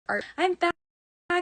art. I'm back.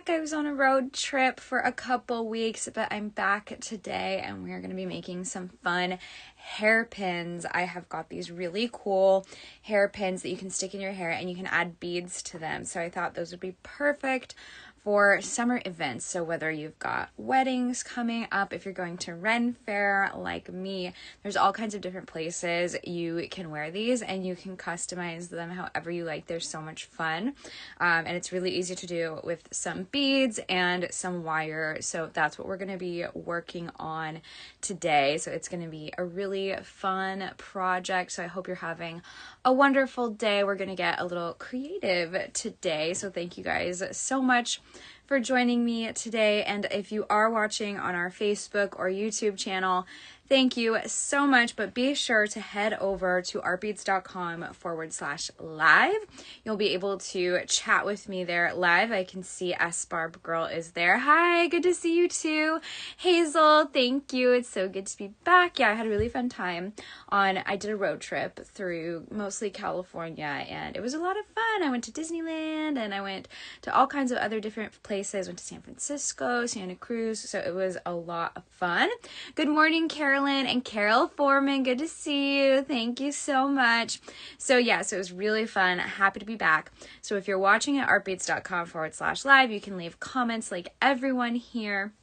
I was on a road trip for a couple weeks, but I'm back today and we're going to be making some fun hairpins. I have got these really cool hairpins that you can stick in your hair and you can add beads to them. So I thought those would be perfect for summer events. So whether you've got weddings coming up, if you're going to Ren Fair like me, there's all kinds of different places you can wear these and you can customize them however you like. They're so much fun. And it's really easy to do with some beads and some wire. So that's what we're going to be working on today. So it's going to be a really fun project. So I hope you're having a wonderful day. We're going to get a little creative today. So thank you guys so much for joining me today. And if you are watching on our Facebook or YouTube channel, thank you so much, but be sure to head over to artbeads.com/live. You'll be able to chat with me there live. I can see S Barb Girl is there. Hi, good to see you too. Hazel, thank you. It's so good to be back. Yeah, I had a really fun time I did a road trip through mostly California and it was a lot of fun. I went to Disneyland and I went to all kinds of other different places. Went to San Francisco, Santa Cruz. So it was a lot of fun. Good morning, Carolyn and Carol Foreman. Good to see you. Thank you so much. So yeah, so it was really fun. Happy to be back. So if you're watching at artbeads.com/live, you can leave comments like everyone here.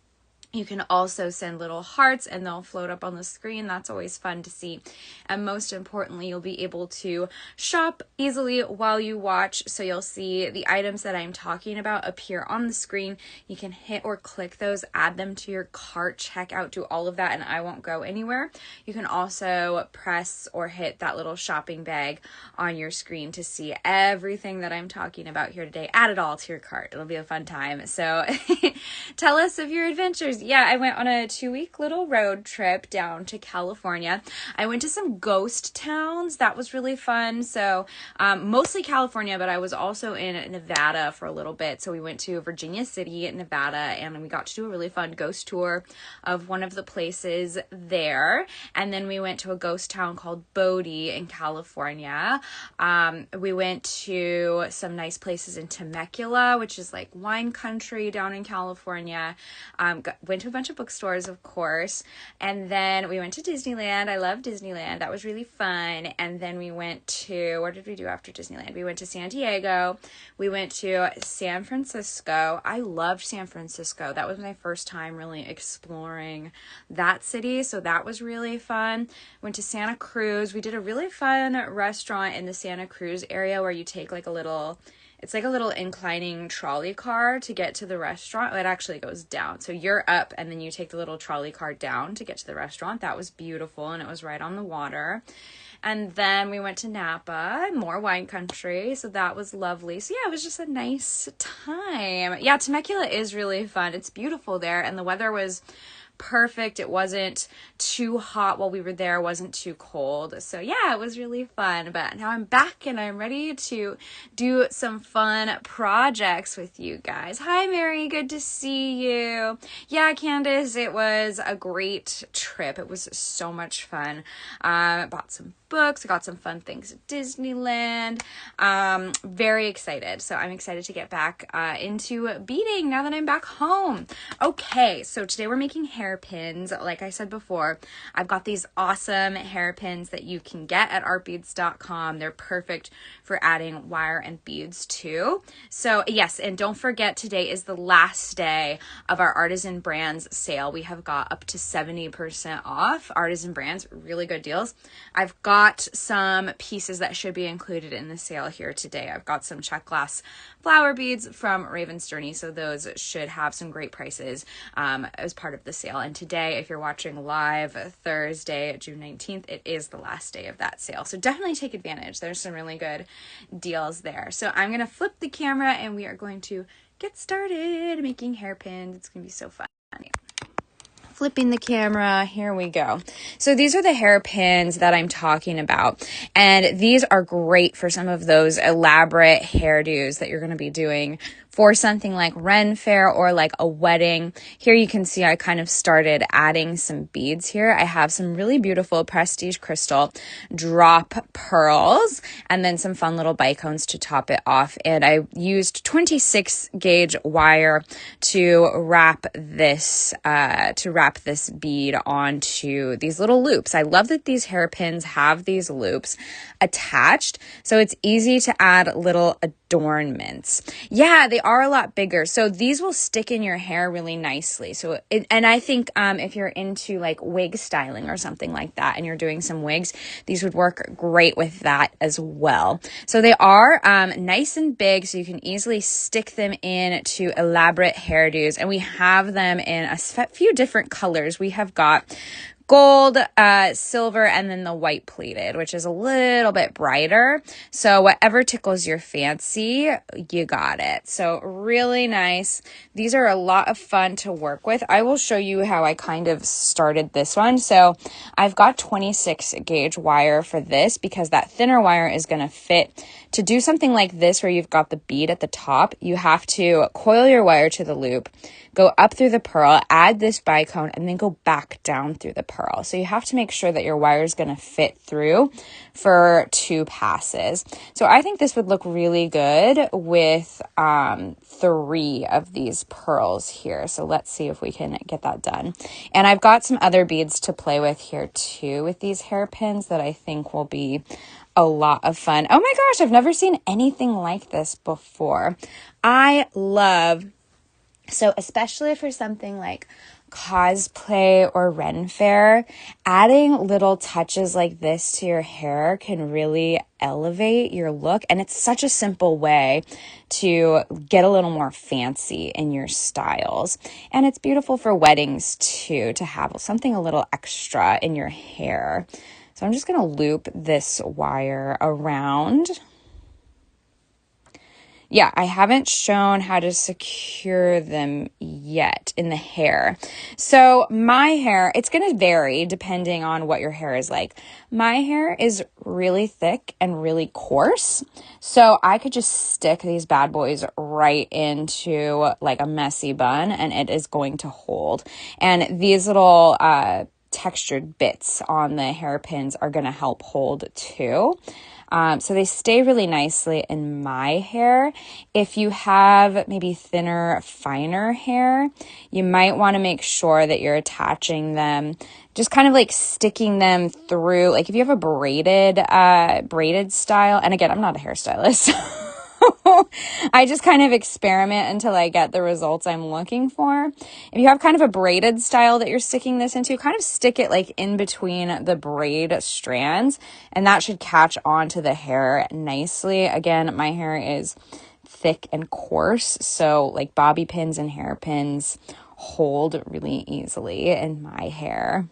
You can also send little hearts and they'll float up on the screen. That's always fun to see. And most importantly, you'll be able to shop easily while you watch. So you'll see the items that I'm talking about appear on the screen. You can hit or click those, add them to your cart, check out, do all of that, and I won't go anywhere. You can also press or hit that little shopping bag on your screen to see everything that I'm talking about here today. Add it all to your cart. It'll be a fun time. So tell us of your adventures. Yeah, I went on a 2-week little road trip down to California. I went to some ghost towns. That was really fun. So mostly California, but I was also in Nevada for a little bit. So we went to Virginia City, Nevada, and we got to do a really fun ghost tour of one of the places there. And then we went to a ghost town called Bodie in California. We went to some nice places in Temecula, which is like wine country down in California. Went to a bunch of bookstores, of course, and then we went to Disneyland. I love Disneyland. That was really fun. And then we went to, where did we do after Disneyland? We went to San Diego. We went to San Francisco. I loved San Francisco. That was my first time really exploring that city, so that was really fun. Went to Santa Cruz. We did a really fun restaurant in the Santa Cruz area where you take like a little, it's like a little inclining trolley car to get to the restaurant. It actually goes down. So you're up and then you take the little trolley car down to get to the restaurant. That was beautiful and it was right on the water. And then we went to Napa, more wine country. So that was lovely. So yeah, it was just a nice time. Yeah, Temecula is really fun. It's beautiful there and the weather was perfect. It wasn't too hot while we were there, wasn't too cold. So yeah, it was really fun. But now I'm back and I'm ready to do some fun projects with you guys. Hi Mary, good to see you. Yeah, Candace, it was a great trip. It was so much fun. Bought some books. I got some fun things at Disneyland. Very excited. So I'm excited to get back into beading now that I'm back home. Okay, so today we're making hairpins. Like I said before, I've got these awesome hairpins that you can get at artbeads.com. They're perfect for adding wire and beads too. So yes, and don't forget today is the last day of our Artisan Brands sale. We have got up to 70% off. Artisan Brands, really good deals. I've got some pieces that should be included in the sale here today. I've got some check glass flower beads from Raven's Journey, so those should have some great prices as part of the sale. And today, if you're watching live Thursday, June 19th, it is the last day of that sale. So definitely take advantage. There's some really good deals there. So I'm going to flip the camera and we are going to get started making hairpins. It's going to be so fun. flipping the camera. Here we go. So these are the hairpins that I'm talking about. And these are great for some of those elaborate hairdos that you're going to be doing for something like Ren Fair or like a wedding. Here you can see I kind of started adding some beads here. I have some really beautiful prestige crystal drop pearls and then some fun little bicones to top it off. And I used 26 gauge wire to wrap this bead onto these little loops. I love that these hairpins have these loops attached, so it's easy to add little adornments. Yeah, they are a lot bigger, so these will stick in your hair really nicely. So and I think if you're into like wig styling or something like that and you're doing some wigs, these would work great with that as well. So they are nice and big, so you can easily stick them in to elaborate hairdos, and we have them in a few different colors. We have got gold, silver, and then the white plated, which is a little bit brighter. So whatever tickles your fancy, you got it. So really nice. These are a lot of fun to work with. I will show you how I kind of started this one. So I've got 26 gauge wire for this because that thinner wire is going to fit. To do something like this where you've got the bead at the top, you have to coil your wire to the loop, go up through the pearl, add this bicone, and then go back down through the pearl. So you have to make sure that your wire is going to fit through for 2 passes. So I think this would look really good with 3 of these pearls here. So let's see if we can get that done. And I've got some other beads to play with here too with these hairpins that I think will be a lot of fun. Oh my gosh, I've never seen anything like this before. I love, so especially for something like cosplay or Ren Fair, adding little touches like this to your hair can really elevate your look. And it's such a simple way to get a little more fancy in your styles. And it's beautiful for weddings too, to have something a little extra in your hair. So I'm just going to loop this wire around. Yeah, I haven't shown how to secure them yet in the hair. So my hair, it's going to vary depending on what your hair is like. My hair is really thick and really coarse. So I could just stick these bad boys right into like a messy bun and it is going to hold. And these little textured bits on the hairpins are going to help hold too. So they stay really nicely in my hair. If you have maybe thinner, finer hair, you might want to make sure that you're attaching them, just kind of like sticking them through. Like if you have a braided style, and again, I'm not a hairstylist. I just kind of experiment until I get the results I'm looking for. If you have kind of a braided style that you're sticking this into, kind of stick it like in between the braid strands, and that should catch onto the hair nicely. Again, my hair is thick and coarse, so like bobby pins and hairpins hold really easily in my hair.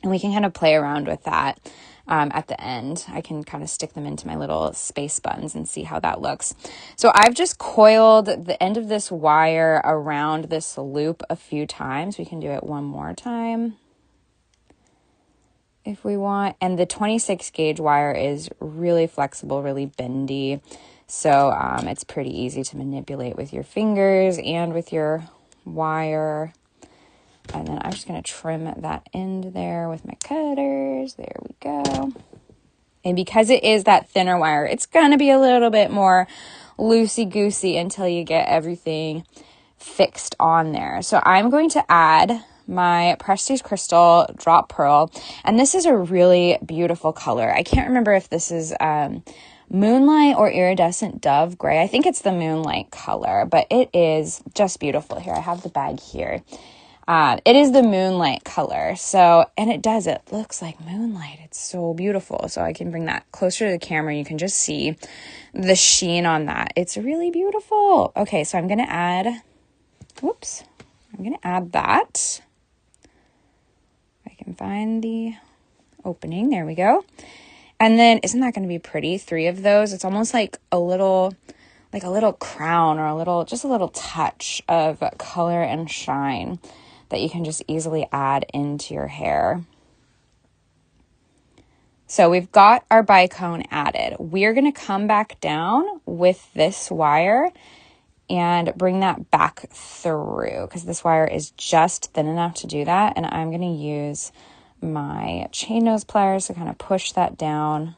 And we can kind of play around with that. At the end, I can kind of stick them into my little space buns and see how that looks. So I've just coiled the end of this wire around this loop a few times. We can do it one more time if we want. And the 26 gauge wire is really flexible, really bendy. So it's pretty easy to manipulate with your fingers and with your wire. And then I'm just going to trim that end there with my cutters. There we go. And because it is that thinner wire, it's going to be a little bit more loosey-goosey until you get everything fixed on there. So I'm going to add my Prestige Crystal Drop Pearl. And this is a really beautiful color. I can't remember if this is Moonlight or Iridescent Dove Gray. I think it's the Moonlight color, but it is just beautiful. Here, I have the bag here. It is the Moonlight color. So, and it looks like moonlight. It's so beautiful. So I can bring that closer to the camera. You can just see the sheen on that. It's really beautiful. Okay, so I'm going to add that. I can find the opening. There we go. And then, isn't that going to be pretty? 3 of those. It's almost like a little crown or just a little touch of color and shine that you can just easily add into your hair. So we've got our bicone added. We're going to come back down with this wire and bring that back through because this wire is just thin enough to do that. And I'm going to use my chain nose pliers to kind of push that down.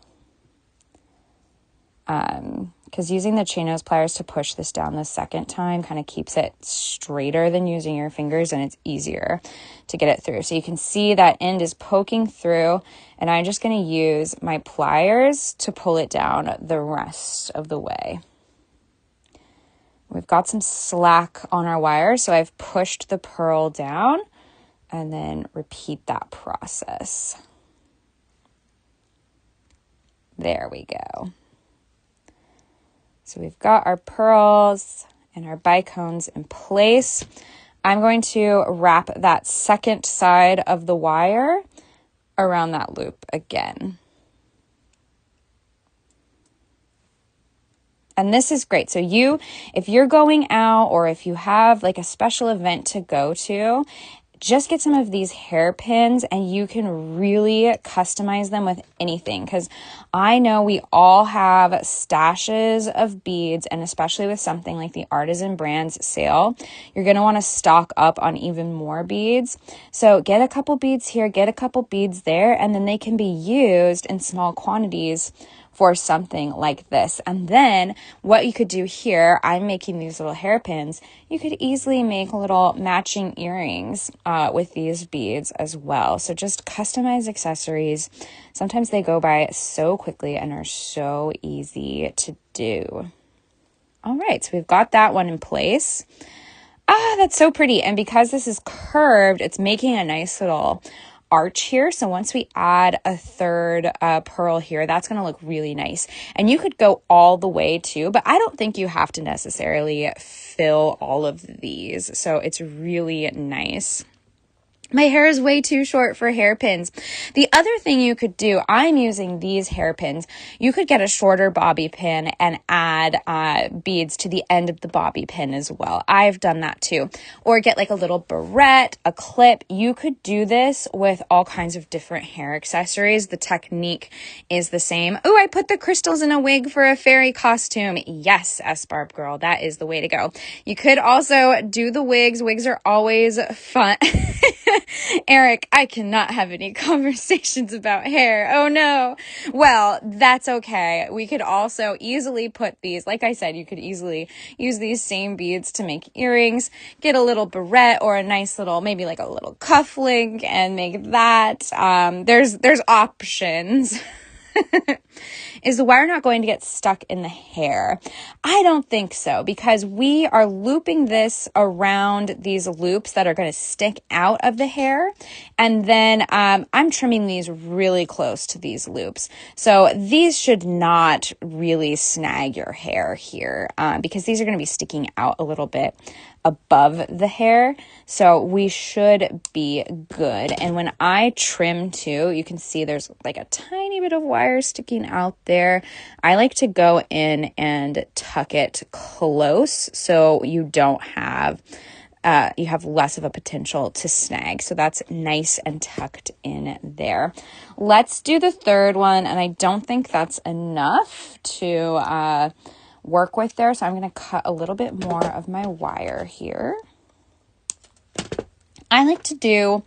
Because using the chain nose pliers to push this down the second time kind of keeps it straighter than using your fingers, and it's easier to get it through. So you can see that end is poking through, and I'm just going to use my pliers to pull it down the rest of the way. We've got some slack on our wire, so I've pushed the pearl down and then repeat that process. There we go. So we've got our pearls and our bicones in place. I'm going to wrap that second side of the wire around that loop again. And this is great. So if you're going out or if you have like a special event to go to, just get some of these hairpins and you can really customize them with anything. Because I know we all have stashes of beads, and especially with something like the Artisan Brands sale, you're going to want to stock up on even more beads. So get a couple beads here, get a couple beads there, and then they can be used in small quantities for something like this. And then what you could do here, I'm making these little hairpins. You could easily make little matching earrings with these beads as well. So just customized accessories. Sometimes they go by so quickly and are so easy to do. All right, so we've got that one in place. That's so pretty. And because this is curved, it's making a nice little arch here. So once we add a third pearl here, that's going to look really nice. And you could go all the way too, but I don't think you have to necessarily fill all of these. So it's really nice. My hair is way too short for hairpins. The other thing you could do, I'm using these hairpins. You could get a shorter bobby pin and add beads to the end of the bobby pin as well. I've done that too. Or get like a little barrette, a clip. You could do this with all kinds of different hair accessories. The technique is the same. Oh, I put the crystals in a wig for a fairy costume. Yes, S-Barb girl, that is the way to go. You could also do the wigs. Wigs are always fun. Eric, I cannot have any conversations about hair. Oh no. Well, that's okay. We could also easily put these, like I said, you could easily use these same beads to make earrings, get a little barrette or a nice little, maybe like a little cufflink and make that. There's options. Is the wire not going to get stuck in the hair? I don't think so, because we are looping this around these loops that are going to stick out of the hair. And then I'm trimming these really close to these loops. So these should not really snag your hair here because these are going to be sticking out a little bit above the hair. So we should be good. And when I trim too, you can see there's like a tiny bit of wire sticking out there. I like to go in and tuck it close so you don't have you have less of a potential to snag. So that's nice and tucked in there. Let's do the third one. And I don't think that's enough to work with there. So I'm going to cut a little bit more of my wire here. I like to do,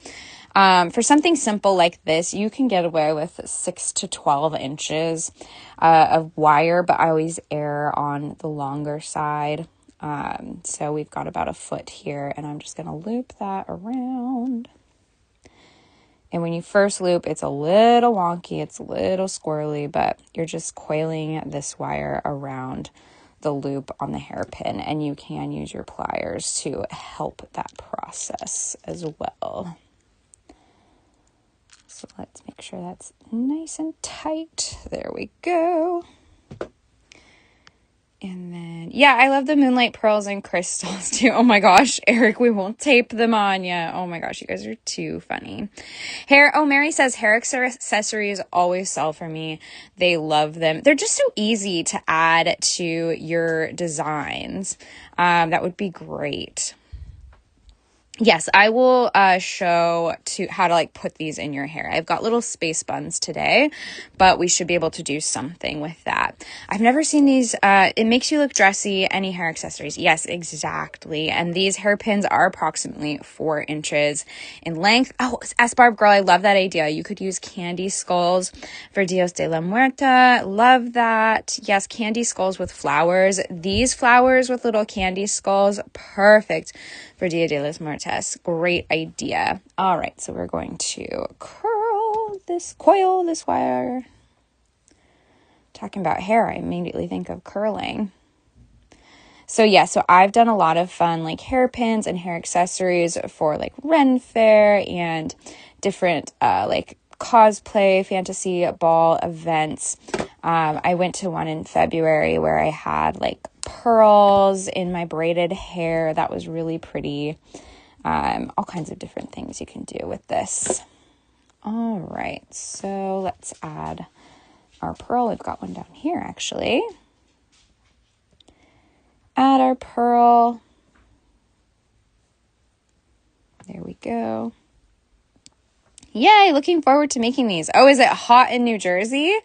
for something simple like this, you can get away with 6 to 12 inches of wire, but I always err on the longer side. So we've got about a foot here, and I'm just going to loop that around. And when you first loop, it's a little wonky, it's a little squirrely, but you're just coiling this wire around the loop on the hairpin, and you can use your pliers to help that process as well. So let's make sure that's nice and tight. There we go. And then, yeah, I love the moonlight pearls and crystals too. Oh my gosh, Eric, we won't tape them on ya. Oh my gosh, you guys are too funny. Mary says hair accessories always sell for me. They love them. They're just so easy to add to your designs. That would be great. Yes, I will show how to like put these in your hair. I've got little space buns today, but we should be able to do something with that. I've never seen these. It makes you look dressy. Any hair accessories? Yes, exactly. And these hairpins are approximately 4 inches in length. Oh, S-Barb girl, I love that idea. You could use candy skulls for Dios de la Muerta. Love that. Yes, candy skulls with flowers. These flowers with little candy skulls, perfect for Dia de los Muertos. Great idea. All right, so we're going to coil this wire. Talking about hair, I immediately think of curling. So yeah, so I've done a lot of fun like hairpins and hair accessories for like Ren Fair and different like cosplay fantasy ball events. I went to one in February where I had like pearls in my braided hair. That was really pretty. All kinds of different things you can do with this. All right, so let's add our pearl. I've got one down here actually. Add our pearl. There we go. Yay, looking forward to making these. Oh, is it hot in New Jersey?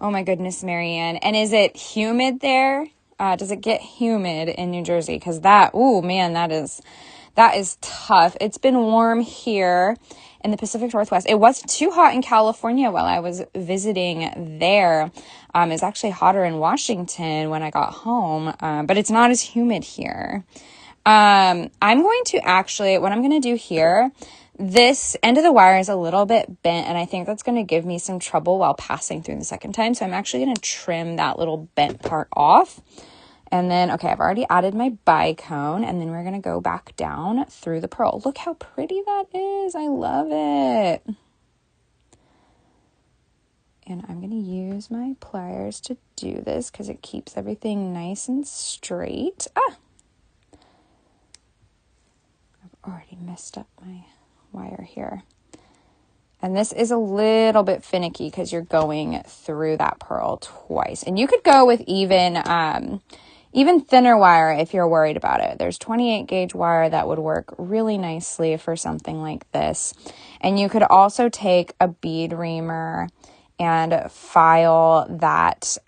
Oh my goodness, Marianne. And is it humid there? Does it get humid in New Jersey? Because oh man, that is tough. It's been warm here in the Pacific Northwest. It wasn't too hot in California while I was visiting there. It's actually hotter in Washington when I got home, but it's not as humid here. I'm going to actually, what I'm going to do here, this end of the wire is a little bit bent, and I think that's going to give me some trouble while passing through the second time. So I'm actually going to trim that little bent part off. And then, okay, I've already added my bicone, and then we're going to go back down through the pearl. Look how pretty that is. I love it. And I'm going to use my pliers to do this because it keeps everything nice and straight. I've already messed up my wire here. And this is a little bit finicky because you're going through that pearl twice. And you could go with even thinner wire if you're worried about it. There's 28 gauge wire that would work really nicely for something like this. And you could also take a bead reamer and file that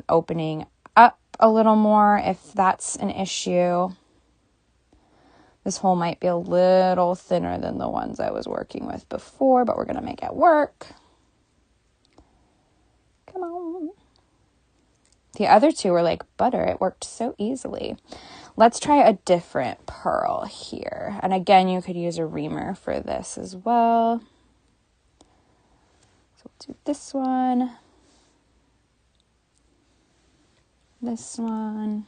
opening up a little more if that's an issue. This hole might be a little thinner than the ones I was working with before, but we're going to make it work. Come on. The other two were like butter. It worked so easily. Let's try a different pearl here. And again, you could use a reamer for this as well. So we'll do this one. This one.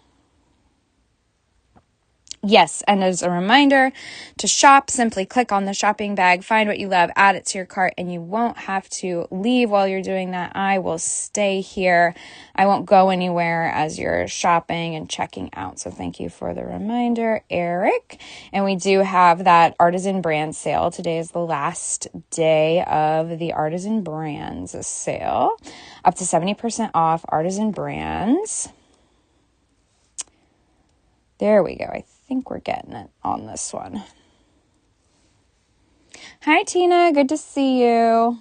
Yes, and as a reminder, to shop, simply click on the shopping bag, find what you love, add it to your cart, and you won't have to leave while you're doing that. I will stay here. I won't go anywhere as you're shopping and checking out. So thank you for the reminder, Eric. And we do have that Artisan Brand sale. Today is the last day of the Artisan Brands sale. Up to 70% off Artisan Brands. There we go. I think we're getting it on this one. Hi, Tina. Good to see you.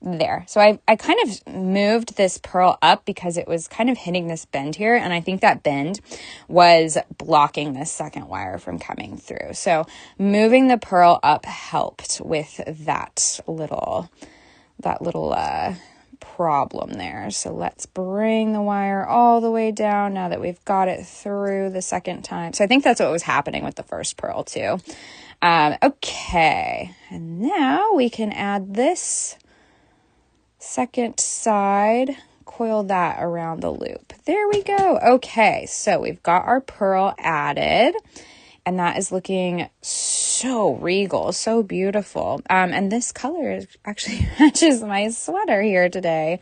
There. So I kind of moved this pearl up because it was kind of hitting this bend here. And I think that bend was blocking this second wire from coming through. So moving the pearl up helped with that little problem there. So let's bring the wire all the way down now that we've got it through the second time. So I think that's what was happening with the first pearl too. Okay, and now we can add this second side, coil that around the loop. There we go. Okay, so we've got our pearl added, and that is looking so regal, so beautiful. And this color actually matches my sweater here today.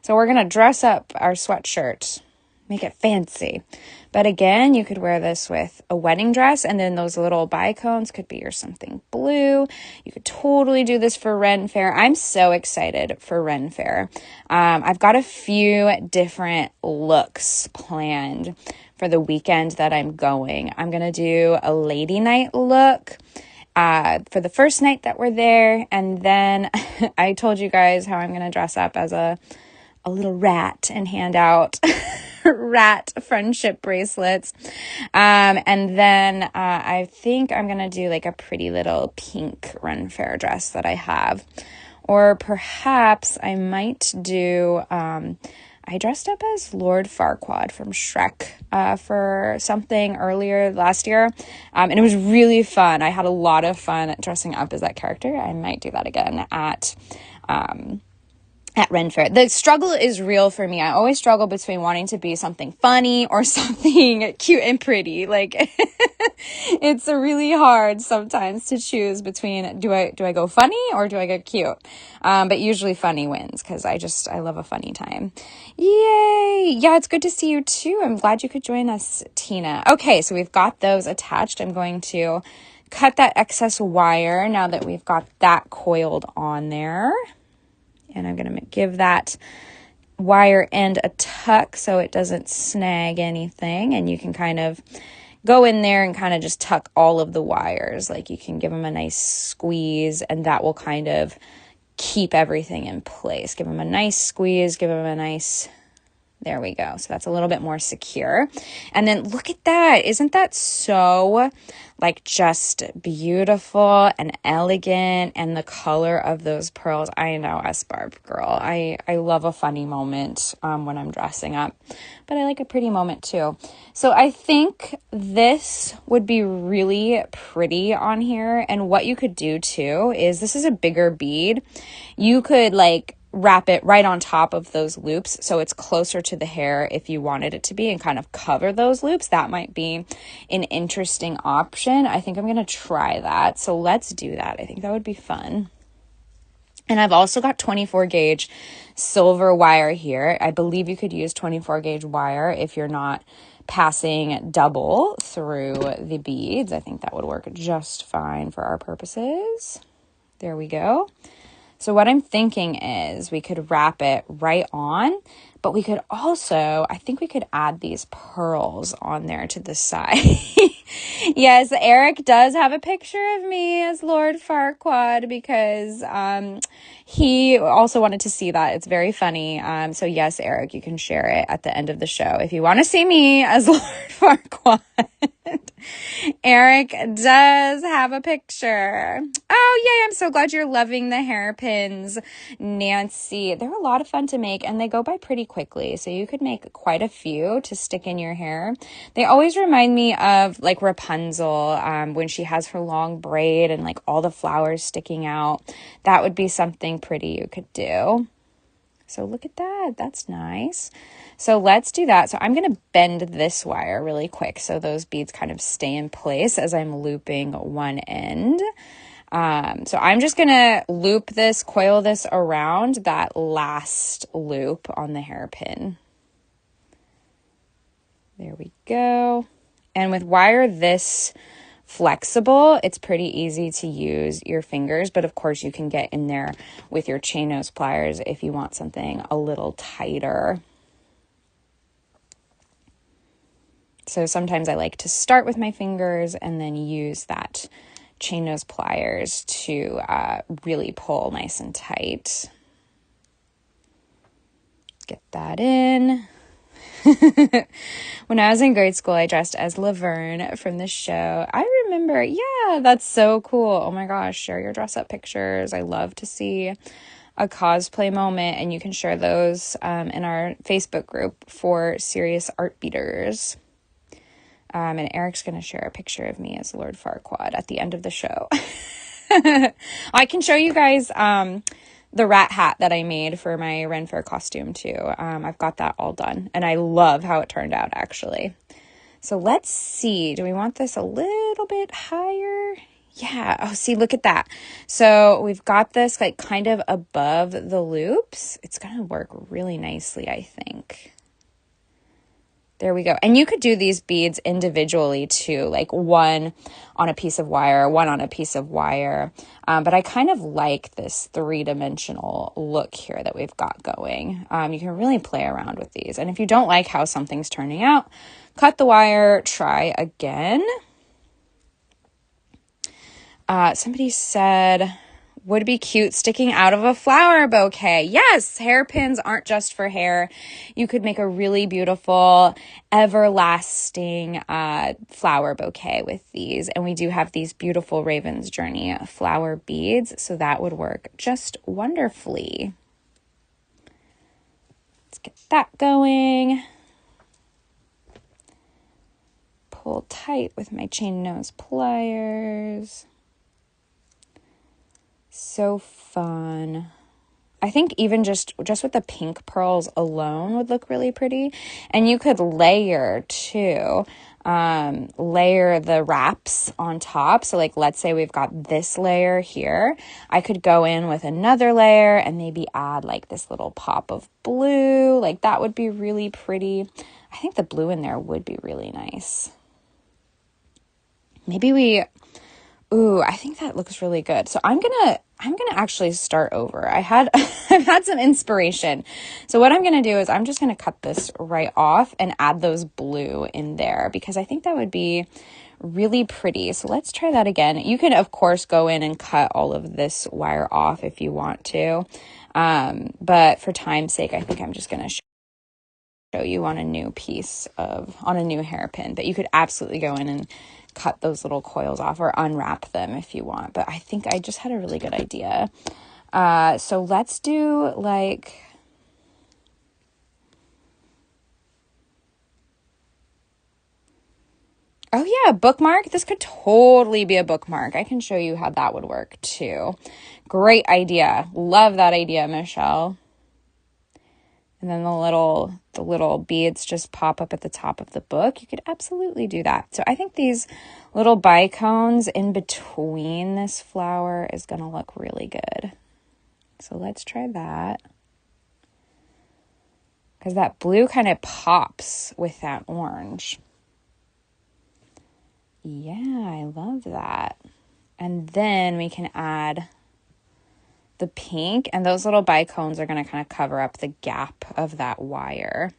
So we're going to dress up our sweatshirt make it fancy. But again, you could wear this with a wedding dress, and then those little bicones could be your something blue. You could totally do this for Ren Fair. I'm so excited for Ren Fair. I've got a few different looks planned for the weekend that I'm going. I'm going to do a lady night look for the first night that we're there, and then I told you guys how I'm going to dress up as a little rat and hand out rat friendship bracelets. And then I think I'm going to do like a pretty little pink Ren Fair dress that I have. Or perhaps I might do, I dressed up as Lord Farquaad from Shrek for something earlier last year. And it was really fun. I had a lot of fun dressing up as that character. I might do that again at Ren Fair. The struggle is real for me. I always struggle between wanting to be something funny or something cute and pretty. Like it's really hard sometimes to choose between do I go funny or do I go cute? But usually funny wins because I love a funny time. Yay! Yeah, it's good to see you too. I'm glad you could join us, Tina. Okay, so we've got those attached. I'm going to cut that excess wire now that we've got that coiled on there. And I'm going to give that wire end a tuck so it doesn't snag anything. And you can kind of go in there and kind of just tuck all of the wires. Like you can give them a nice squeeze and that will kind of keep everything in place. Give them a nice squeeze, give them a nice... There we go. So that's a little bit more secure. And then look at that. Isn't that so like just beautiful and elegant? And the color of those pearls. I know, us Barb girl. I love a funny moment when I'm dressing up. But I like a pretty moment too. So I think this would be really pretty on here. And what you could do too is this is a bigger bead. You could like wrap it right on top of those loops so it's closer to the hair if you wanted it to be and kind of cover those loops. That might be an interesting option. I think I'm going to try that. So let's do that. I think that would be fun. And I've also got 24 gauge silver wire here. I believe you could use 24 gauge wire if you're not passing double through the beads. I think that would work just fine for our purposes. There we go. So what I'm thinking is we could wrap it right on, but we could also, I think we could add these pearls on there to the side. Yes, Eric does have a picture of me as Lord Farquaad because he also wanted to see that. It's very funny. So yes, Eric, you can share it at the end of the show if you want to see me as Lord Farquaad. Eric does have a picture. Oh, yay. I'm so glad you're loving the hairpins, Nancy. They're a lot of fun to make and they go by pretty quickly. So you could make quite a few to stick in your hair. They always remind me of like Rapunzel when she has her long braid and like all the flowers sticking out. That would be something pretty you could do. So look at that. That's nice. So let's do that. So I'm going to bend this wire really quick so those beads kind of stay in place as I'm looping one end. So I'm just going to loop this, coil this around that last loop on the hairpin. There we go. And with wire this flexible, it's pretty easy to use your fingers, but of course you can get in there with your chain nose pliers if you want something a little tighter. So sometimes I like to start with my fingers and then use that chain nose pliers to really pull nice and tight. Get that in. When I was in grade school, I dressed as Laverne from the show. I remember, yeah, that's so cool. Oh my gosh, share your dress up pictures. I love to see a cosplay moment, and you can share those in our Facebook group for serious art beaters. And Eric's going to share a picture of me as Lord Farquaad at the end of the show. I can show you guys the rat hat that I made for my Ren Fair costume too. I've got that all done and I love how it turned out actually. So let's see, do we want this a little bit higher? Yeah, oh see, look at that. So we've got this like kind of above the loops. It's gonna work really nicely, I think. There we go. And you could do these beads individually too, like one on a piece of wire, one on a piece of wire. But I kind of like this 3-dimensional look here that we've got going. You can really play around with these. And if you don't like how something's turning out, cut the wire, try again. Somebody said, would be cute sticking out of a flower bouquet. Yes, hairpins aren't just for hair. You could make a really beautiful, everlasting flower bouquet with these. And we do have these beautiful Raven's Journey flower beads, so that would work just wonderfully. Let's get that going. Pull tight with my chain nose pliers. So fun. I think even just with the pink pearls alone would look really pretty. And you could layer too. Layer the wraps on top. So like, let's say we've got this layer here. I could go in with another layer and maybe add like this little pop of blue. Like that would be really pretty. I think the blue in there would be really nice. Maybe ooh, I think that looks really good. So I'm gonna actually start over. I've had some inspiration. So what I'm gonna do is I'm just gonna cut this right off and add those blue in there because I think that would be really pretty. So let's try that again. You can of course go in and cut all of this wire off if you want to. But for time's sake, I think I'm just gonna show you on a new hairpin. But you could absolutely go in and cut those little coils off or unwrap them if you want. But I think I just had a really good idea. So let's do like, oh yeah, bookmark. This could totally be a bookmark. I can show you how that would work too. Great idea. Love that idea, Michelle. And then the little beads just pop up at the top of the book. You could absolutely do that. So I think these little bicones in between this flower is going to look really good. So let's try that. Because that blue kind of pops with that orange. Yeah, I love that. And then we can add the pink, and those little bicones are going to kind of cover up the gap of that wire.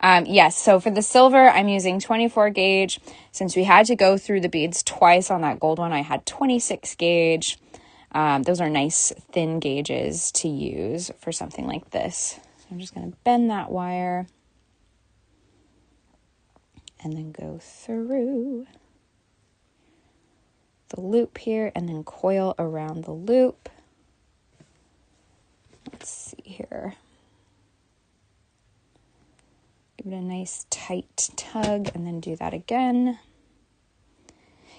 Yes, so for the silver, I'm using 24 gauge. Since we had to go through the beads twice on that gold one, I had 26 gauge. Those are nice thin gauges to use for something like this. So I'm just going to bend that wire and then go through the loop here and then coil around the loop. Let's see here. Give it a nice tight tug and then do that again.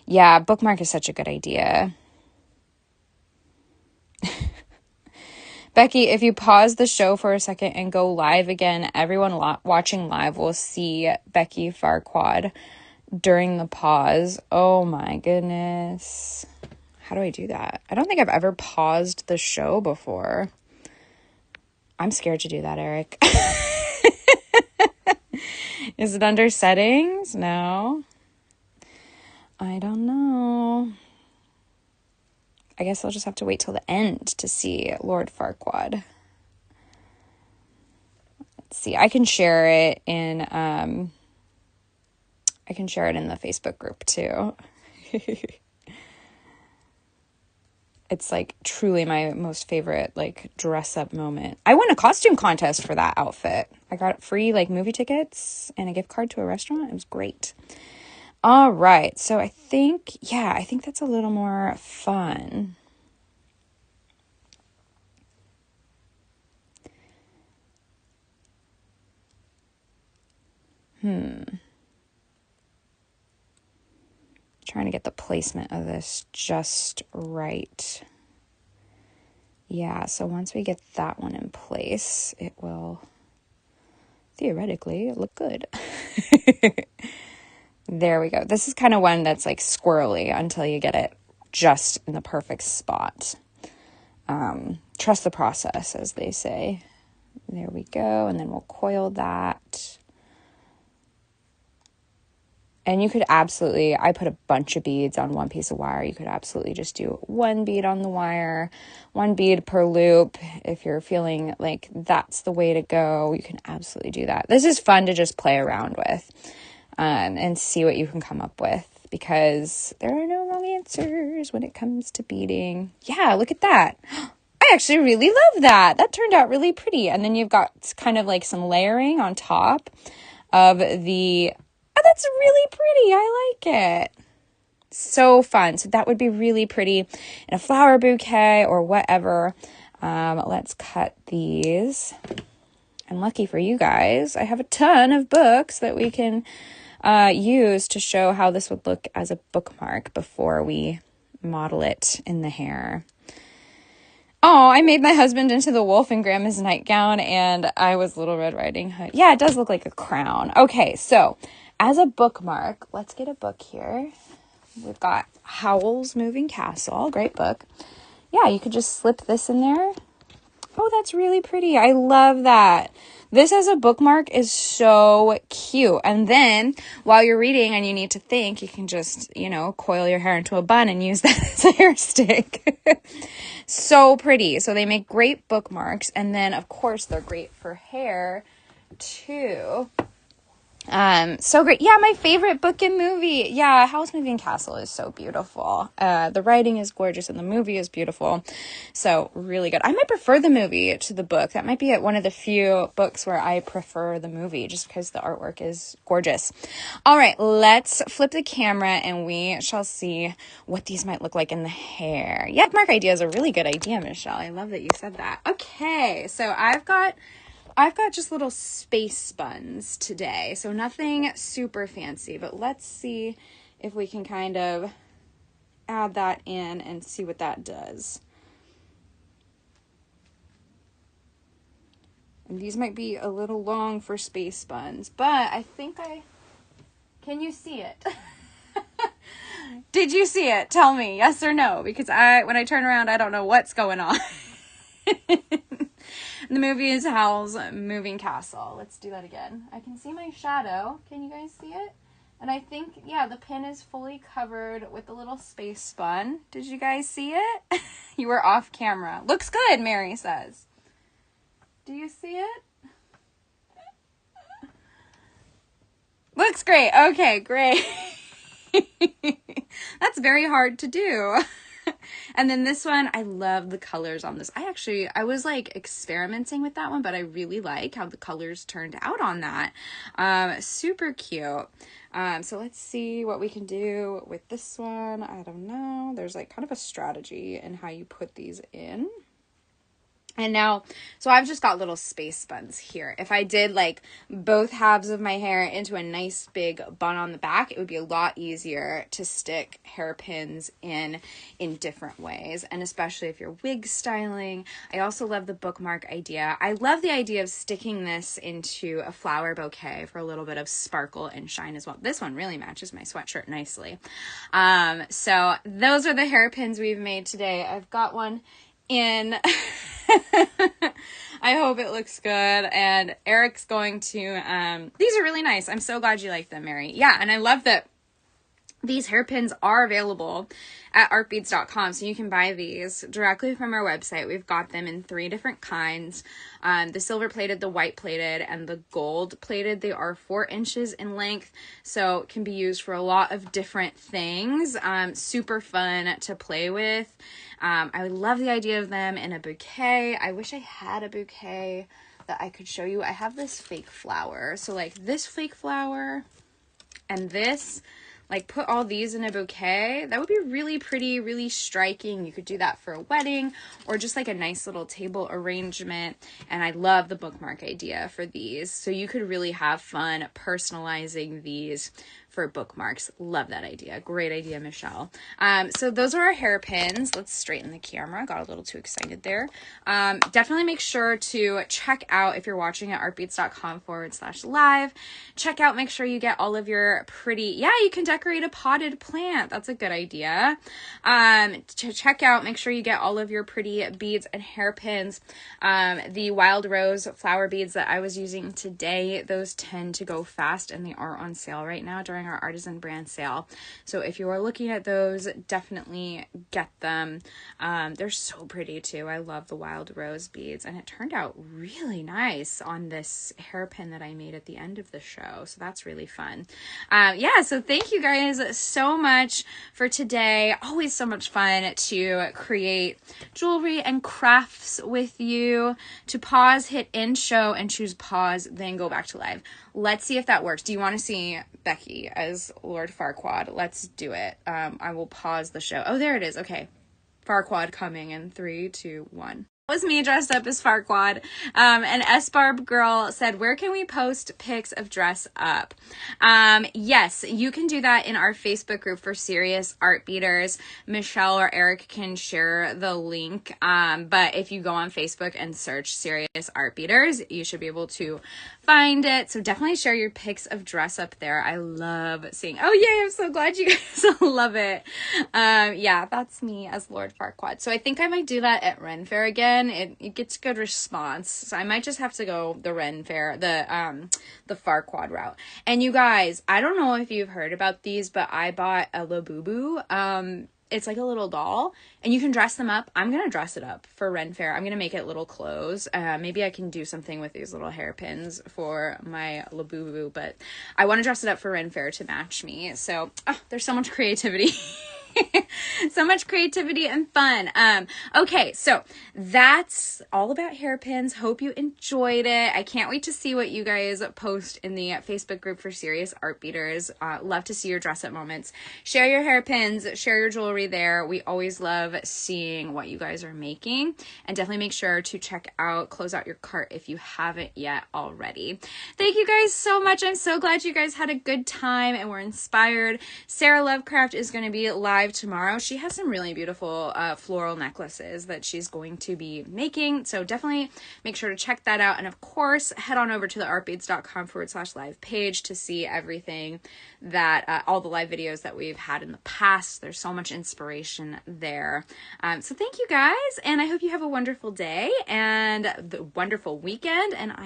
Yeah, bookmark is such a good idea. Becky, if you pause the show for a second and go live again, everyone watching live will see Becky Farquad during the pause. Oh my goodness. How do I do that? I don't think I've ever paused the show before. I'm scared to do that, Eric. Is it under settings? No. I don't know. I guess I'll just have to wait till the end to see Lord Farquaad. Let's see. I can share it in the Facebook group too. It's like truly my most favorite like dress up moment. I won a costume contest for that outfit. I got free like movie tickets and a gift card to a restaurant. It was great. All right. So I think that's a little more fun. Trying to get the placement of this just right. Yeah, so once we get that one in place, it will theoretically look good. There we go. This is kind of one that's like squirrely until you get it just in the perfect spot. Trust the process, as they say. There we go. And then we'll coil that. And you could absolutely, I put a bunch of beads on one piece of wire. You could absolutely just do one bead on the wire, one bead per loop. If you're feeling like that's the way to go, you can absolutely do that. This is fun to just play around with and see what you can come up with, because there are no wrong answers when it comes to beading. Yeah, look at that. I actually really love that. That turned out really pretty. And then you've got kind of like some layering on top of the... Oh, that's really pretty. I like it. So fun. So that would be really pretty in a flower bouquet or whatever. Let's cut these. And lucky for you guys, I have a ton of books that we can use to show how this would look as a bookmark before we model it in the hair. Oh, I made my husband into the wolf in Grandma's nightgown, and I was Little Red Riding Hood. Yeah, it does look like a crown. Okay, so as a bookmark, let's get a book here. We've got Howl's Moving Castle. Great book. Yeah, you could just slip this in there. Oh, that's really pretty. I love that. This as a bookmark is so cute. And then while you're reading and you need to think, you can just, coil your hair into a bun and use that as a hair stick. So pretty. So they make great bookmarks. And then, of course, they're great for hair, too. So great. Yeah, my favorite book and movie. Yeah, Howl's Moving Castle is so beautiful. The writing is gorgeous and the movie is beautiful. So really good. I might prefer the movie to the book. That might be one of the few books where I prefer the movie just because the artwork is gorgeous. All right, let's flip the camera and we shall see what these might look like in the hair. Yeah, bookmark idea is a really good idea, Michelle. I love that you said that. Okay, so I've got just little space buns today, so nothing super fancy, but let's see if we can kind of add that in and see what that does. And these might be a little long for space buns, but I think can you see it? Did you see it? Tell me, yes or no, because when I turn around, I don't know what's going on. The movie is Howl's Moving Castle. Let's do that again. I can see my shadow. Can you guys see it? And I think, yeah, the pin is fully covered with a little space spun. Did you guys see it? You were off camera. Looks good, Mary says. Do you see it? Looks great. Okay, great. That's very hard to do. And then this one, I love the colors on this. I was like experimenting with that one, but I really like how the colors turned out on that. Super cute. So let's see what we can do with this one. I don't know. There's like kind of a strategy in how you put these in. And now, so I've just got little space buns here. If I did like both halves of my hair into a nice big bun on the back, it would be a lot easier to stick hairpins in different ways. And especially if you're wig styling. I also love the bookmark idea. I love the idea of sticking this into a flower bouquet for a little bit of sparkle and shine as well. This one really matches my sweatshirt nicely. So those are the hairpins we've made today. I've got one in I hope it looks good, and Eric's going to these are really nice. I'm so glad you like them, Mary. Yeah, and I love that these hairpins are available at artbeads.com, so you can buy these directly from our website. We've got them in 3 different kinds. The silver plated, the white plated, and the gold plated. They are 4 inches in length, so it can be used for a lot of different things. Super fun to play with. I love the idea of them in a bouquet. I wish I had a bouquet that I could show you. I have this fake flower. So like this fake flower and this, like put all these in a bouquet. That would be really pretty, really striking. You could do that for a wedding or just like a nice little table arrangement. And I love the bookmark idea for these. So you could really have fun personalizing these for bookmarks. Love that idea. Great idea, Michelle. So those are our hairpins. Let's straighten the camera. Got a little too excited there. Definitely make sure to check out, if you're watching at artbeads.com/live, check out, make sure you get all of your pretty, yeah, you can decorate a potted plant. That's a good idea. To check out, make sure you get all of your pretty beads and hairpins. The wild rose flower beads that I was using today, those tend to go fast and they are on sale right now during during our artisan brand sale. So if you are looking at those, definitely get them. They're so pretty too. I love the wild rose beads, and it turned out really nice on this hairpin that I made at the end of the show. So that's really fun. Yeah, so thank you guys so much for today. Always so much fun to create jewelry and crafts with you. To pause, hit end show and choose pause, then go back to live. Let's see if that works. Do you want to see Becky as Lord Farquaad? Let's do it. I will pause the show. Oh, there it is. Okay. Farquaad coming in 3, 2, 1. That was me dressed up as Farquaad. And S-Barb Girl said, where can we post pics of dress up? Yes, you can do that in our Facebook group for Serious Art Beaters. Michelle or Eric can share the link. But if you go on Facebook and search Serious Art Beaters, you should be able to find it. So definitely share your pics of dress up there. I love seeing, oh yay, I'm so glad you guys love it. Yeah, that's me as Lord Farquaad. So I think I might do that at Ren Fair again. It gets good response. So I might just have to go the Ren Fair, the Farquaad route. And you guys, I don't know if you've heard about these, but I bought a Labubu. It's like a little doll, and you can dress them up. I'm going to dress it up for Ren Fair. I'm going to make it little clothes. Maybe I can do something with these little hairpins for my Labubu, but I want to dress it up for Ren Fair to match me. So there's so much creativity. So much creativity and fun. Okay, so that's all about hairpins. Hope you enjoyed it. I can't wait to see what you guys post in the Facebook group for Serious Art Beaters. Love to see your dress up moments. Share your hairpins, share your jewelry there. We always love seeing what you guys are making, and definitely make sure to check out, close out your cart if you haven't yet already. Thank you guys so much. I'm so glad you guys had a good time and were inspired. Sarah Lovecraft is going to be live tomorrow. She has some really beautiful floral necklaces that she's going to be making, so definitely make sure to check that out. And of course, head on over to the artbeads.com/live page to see everything that all the live videos that we've had in the past. There's so much inspiration there. So thank you guys, and I hope you have a wonderful day and the wonderful weekend, and I